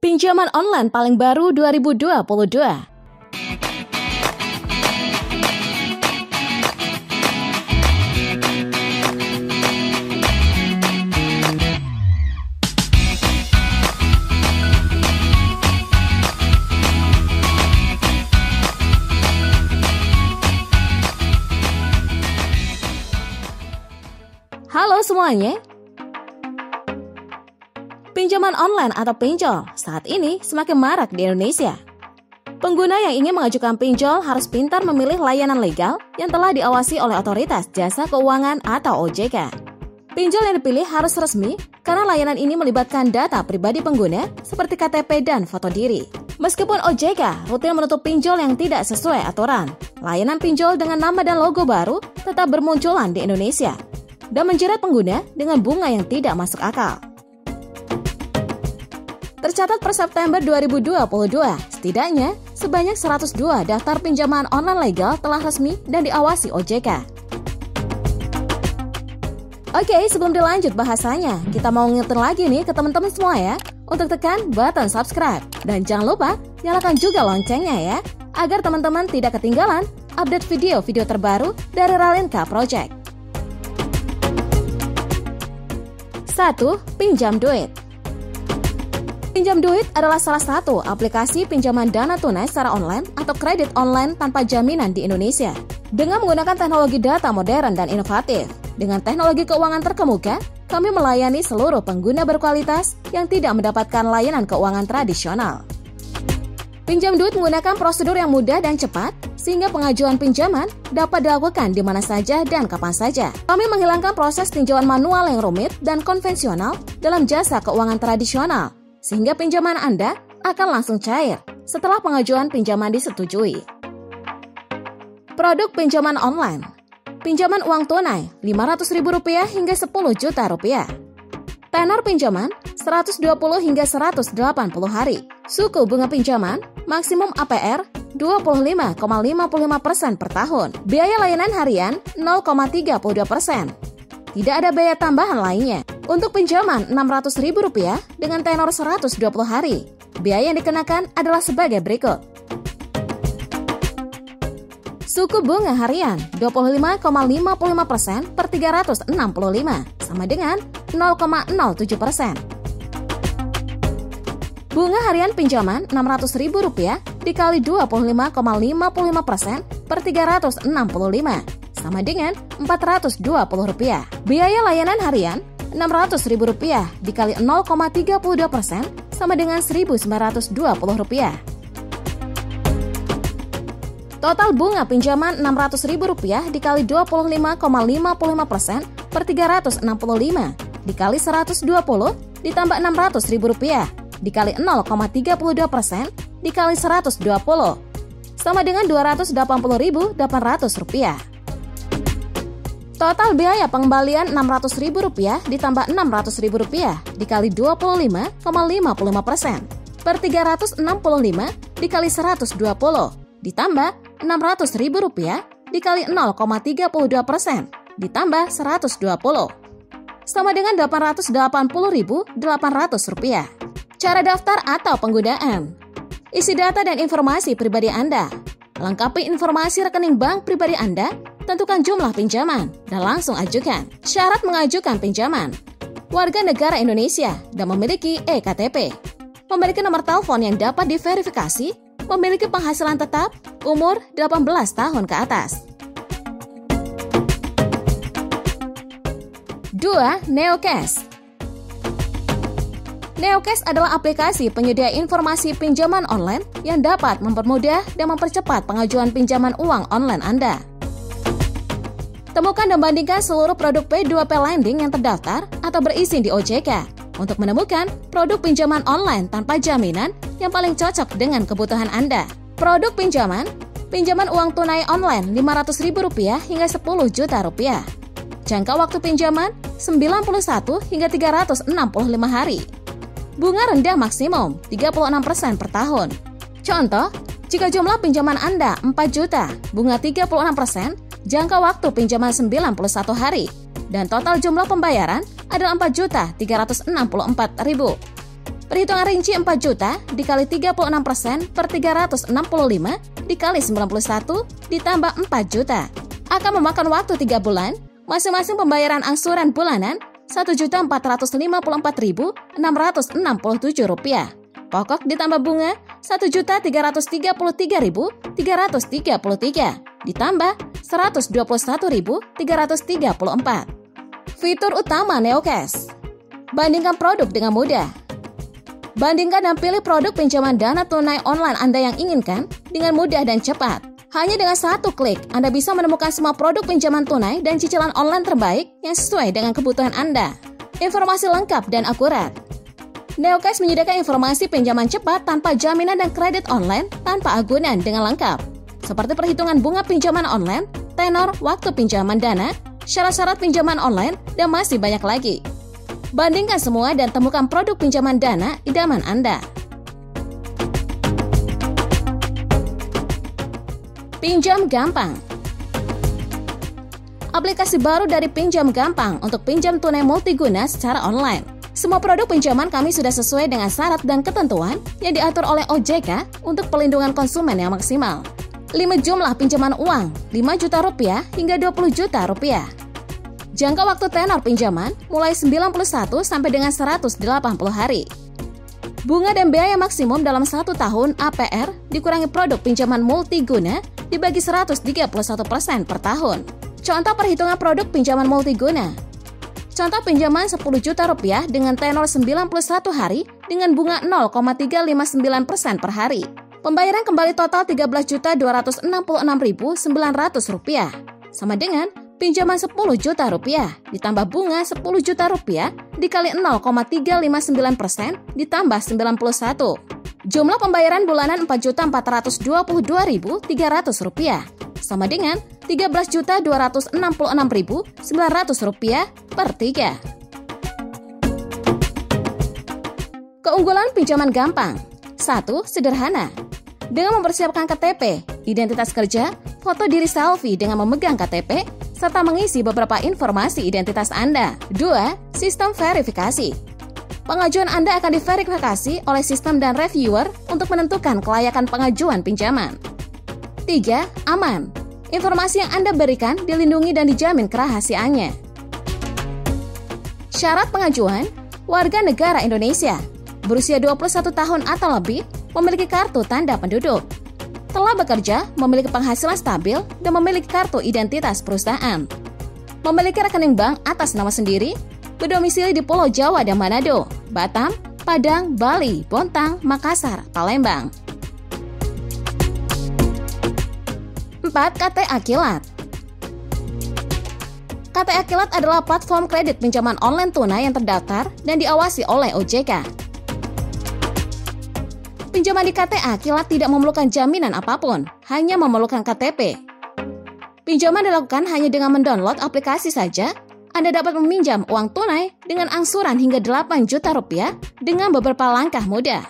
Pinjaman online paling baru 2022. Halo semuanya. Pinjaman online atau pinjol saat ini semakin marak di Indonesia. Pengguna yang ingin mengajukan pinjol harus pintar memilih layanan legal yang telah diawasi oleh Otoritas Jasa Keuangan atau OJK. Pinjol yang dipilih harus resmi karena layanan ini melibatkan data pribadi pengguna seperti KTP dan foto diri. Meskipun OJK rutin menutup pinjol yang tidak sesuai aturan, layanan pinjol dengan nama dan logo baru tetap bermunculan di Indonesia dan menjerat pengguna dengan bunga yang tidak masuk akal. Tercatat per September 2022, setidaknya sebanyak 102 daftar pinjaman online legal telah resmi dan diawasi OJK. Oke, sebelum dilanjut bahasanya, kita mau ngingetin lagi nih ke teman-teman semua ya, untuk tekan button subscribe. Dan jangan lupa, nyalakan juga loncengnya ya, agar teman-teman tidak ketinggalan update video-video terbaru dari Ralinka Project. 1. Pinjam duit. Pinjam duit adalah salah satu aplikasi pinjaman dana tunai secara online atau kredit online tanpa jaminan di Indonesia. Dengan menggunakan teknologi data modern dan inovatif, dengan teknologi keuangan terkemuka, kami melayani seluruh pengguna berkualitas yang tidak mendapatkan layanan keuangan tradisional. Pinjam duit menggunakan prosedur yang mudah dan cepat, sehingga pengajuan pinjaman dapat dilakukan di mana saja dan kapan saja. Kami menghilangkan proses tinjauan manual yang rumit dan konvensional dalam jasa keuangan tradisional, sehingga pinjaman Anda akan langsung cair setelah pengajuan pinjaman disetujui. Produk pinjaman online. Pinjaman uang tunai Rp500.000 hingga Rp10 juta. Tenor pinjaman 120 hingga 180 hari. Suku bunga pinjaman maksimum APR 25,55% per tahun. Biaya layanan harian 0,32%. Tidak ada biaya tambahan lainnya. Untuk pinjaman Rp600.000 dengan tenor 120 hari, biaya yang dikenakan adalah sebagai berikut. Suku bunga harian 25,55% per 365 sama dengan 0,07%. Bunga harian pinjaman Rp600.000 dikali 25,55% per 365 sama dengan Rp420. Biaya layanan harian Rp600.000 dikali 0,32% sama dengan Rp1.920. Total bunga pinjaman Rp600.000 dikali 25,55% per 365 dikali 120 ditambah Rp600.000 dikali 0,32% dikali 120 sama dengan Rp280.800. Total biaya pengembalian Rp600.000 ditambah Rp600.000 dikali 25,55% per 365 dikali 120 ditambah Rp600.000 dikali 0,32% ditambah 120 sama dengan Rp880.800. Cara daftar atau penggunaan. Isi data dan informasi pribadi Anda. Lengkapi informasi rekening bank pribadi Anda, tentukan jumlah pinjaman, dan langsung ajukan. Syarat mengajukan pinjaman. Warga negara Indonesia dan memiliki eKTP. Memiliki nomor telepon yang dapat diverifikasi, memiliki penghasilan tetap, umur 18 tahun ke atas. 2. Neocash. Neocash adalah aplikasi penyedia informasi pinjaman online yang dapat mempermudah dan mempercepat pengajuan pinjaman uang online Anda. Temukan dan bandingkan seluruh produk P2P lending yang terdaftar atau berizin di OJK untuk menemukan produk pinjaman online tanpa jaminan yang paling cocok dengan kebutuhan Anda. Produk pinjaman uang tunai online Rp500.000 hingga Rp10 juta. Jangka waktu pinjaman 91 hingga 365 hari. Bunga rendah maksimum 36% per tahun. Contoh, jika jumlah pinjaman Anda 4 juta, bunga 36%, jangka waktu pinjaman 91 hari, dan total jumlah pembayaran adalah 4.364.000. Perhitungan rinci 4 juta dikali 36% per 365 dikali 91 ditambah 4 juta. Akan memakan waktu 3 bulan, masing-masing pembayaran angsuran bulanan Rp1.455.667. Pokok ditambah bunga Rp1.333.333 ditambah Rp121.334. Fitur utama Neocash. Bandingkan produk dengan mudah. Bandingkan dan pilih produk pinjaman dana tunai online Anda yang inginkan dengan mudah dan cepat. Hanya dengan satu klik, Anda bisa menemukan semua produk pinjaman tunai dan cicilan online terbaik yang sesuai dengan kebutuhan Anda. Informasi lengkap dan akurat. Neocash menyediakan informasi pinjaman cepat tanpa jaminan dan kredit online tanpa agunan dengan lengkap. Seperti perhitungan bunga pinjaman online, tenor, waktu pinjaman dana, syarat-syarat pinjaman online, dan masih banyak lagi. Bandingkan semua dan temukan produk pinjaman dana idaman Anda. Pinjam Gampang. Aplikasi baru dari Pinjam Gampang untuk pinjam tunai multiguna secara online. Semua produk pinjaman kami sudah sesuai dengan syarat dan ketentuan yang diatur oleh OJK untuk pelindungan konsumen yang maksimal. Limit jumlah pinjaman uang Rp5 juta hingga Rp20 juta. Jangka waktu tenor pinjaman mulai 91 sampai dengan 180 hari. Bunga dan biaya maksimum dalam 1 tahun APR dikurangi produk pinjaman multiguna dibagi 131% per tahun. Contoh perhitungan produk pinjaman multiguna. Contoh pinjaman Rp10 juta dengan tenor 91 hari dengan bunga 0,359% per hari. Pembayaran kembali total Rp13.266.900 sama dengan pinjaman Rp10 juta ditambah bunga Rp10 juta dikali 0,359% ditambah 91. Jumlah pembayaran bulanan Rp4.422.300 sama dengan Rp13.266.900 per 3. Keunggulan pinjaman gampang. 1. Sederhana. Dengan mempersiapkan KTP, identitas kerja, foto diri selfie dengan memegang KTP, serta mengisi beberapa informasi identitas Anda. 2. Sistem verifikasi. Pengajuan Anda akan diverifikasi oleh sistem dan reviewer untuk menentukan kelayakan pengajuan pinjaman. 3. Aman. Informasi yang Anda berikan dilindungi dan dijamin kerahasiaannya. Syarat pengajuan, warga negara Indonesia, berusia 21 tahun atau lebih, memiliki kartu tanda penduduk, telah bekerja, memiliki penghasilan stabil, dan memiliki kartu identitas perusahaan. Memiliki rekening bank atas nama sendiri, berdomisili di Pulau Jawa dan Manado, Batam, Padang, Bali, Bontang, Makassar, Palembang. 4. KTA Kilat. KTA Kilat adalah platform kredit pinjaman online tunai yang terdaftar dan diawasi oleh OJK. Pinjaman di KTA Kilat tidak memerlukan jaminan apapun, hanya memerlukan KTP. Pinjaman dilakukan hanya dengan mendownload aplikasi saja. Anda dapat meminjam uang tunai dengan angsuran hingga Rp8 juta dengan beberapa langkah mudah.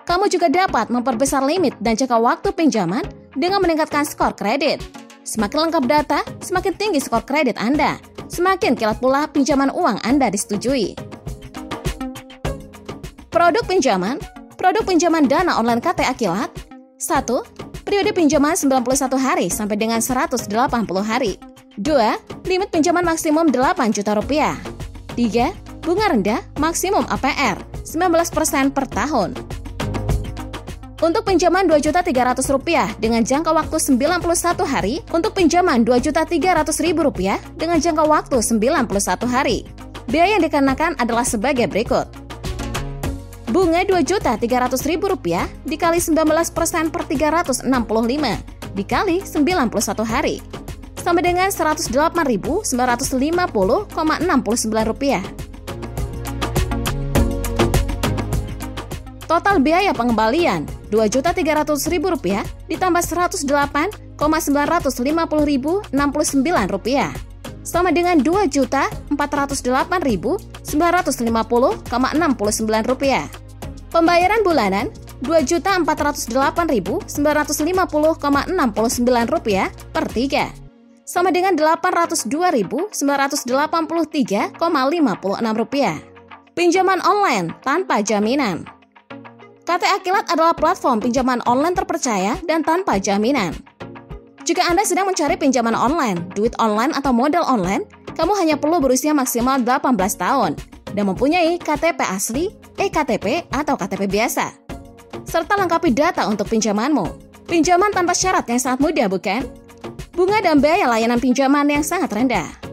Kamu juga dapat memperbesar limit dan jangka waktu pinjaman dengan meningkatkan skor kredit. Semakin lengkap data, semakin tinggi skor kredit Anda. Semakin kilat pula pinjaman uang Anda disetujui. Produk pinjaman dana online KTA Kilat. 1. Periode pinjaman 91 hari sampai dengan 180 hari. 2. Limit pinjaman maksimum Rp8 juta. 3. Bunga rendah maksimum APR 19% per tahun. Untuk pinjaman Rp2.300.000 dengan jangka waktu 91 hari, untuk pinjaman Rp2.300.000 dengan jangka waktu 91 hari. Biaya yang dikenakan adalah sebagai berikut. Bunga Rp2.300.000 dikali 19% per 365 dikali 91 hari sama dengan Rp108.950,69. Total biaya pengembalian Rp2.300.000 ditambah Rp108.950.069 sama dengan Rp2.408.950,69. Pembayaran bulanan Rp2.408.950,69 per 3 sama dengan Rp802.983,56. Pinjaman online tanpa jaminan. KTA Kilat adalah platform pinjaman online terpercaya dan tanpa jaminan. Jika Anda sedang mencari pinjaman online, duit online atau modal online, kamu hanya perlu berusia maksimal 18 tahun dan mempunyai KTP asli, eKTP atau KTP biasa. Serta lengkapi data untuk pinjamanmu. Pinjaman tanpa syarat yang sangat mudah, bukan? Bunga dan biaya layanan pinjaman yang sangat rendah.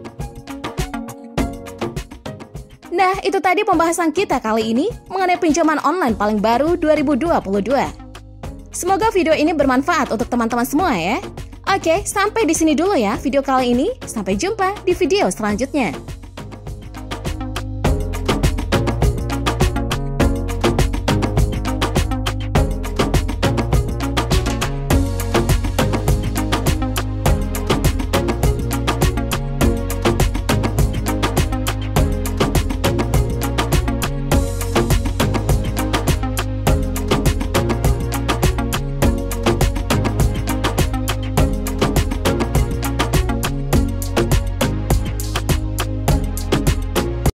Nah, itu tadi pembahasan kita kali ini mengenai pinjaman online paling baru 2022. Semoga video ini bermanfaat untuk teman-teman semua ya. Oke, sampai di sini dulu ya video kali ini. Sampai jumpa di video selanjutnya.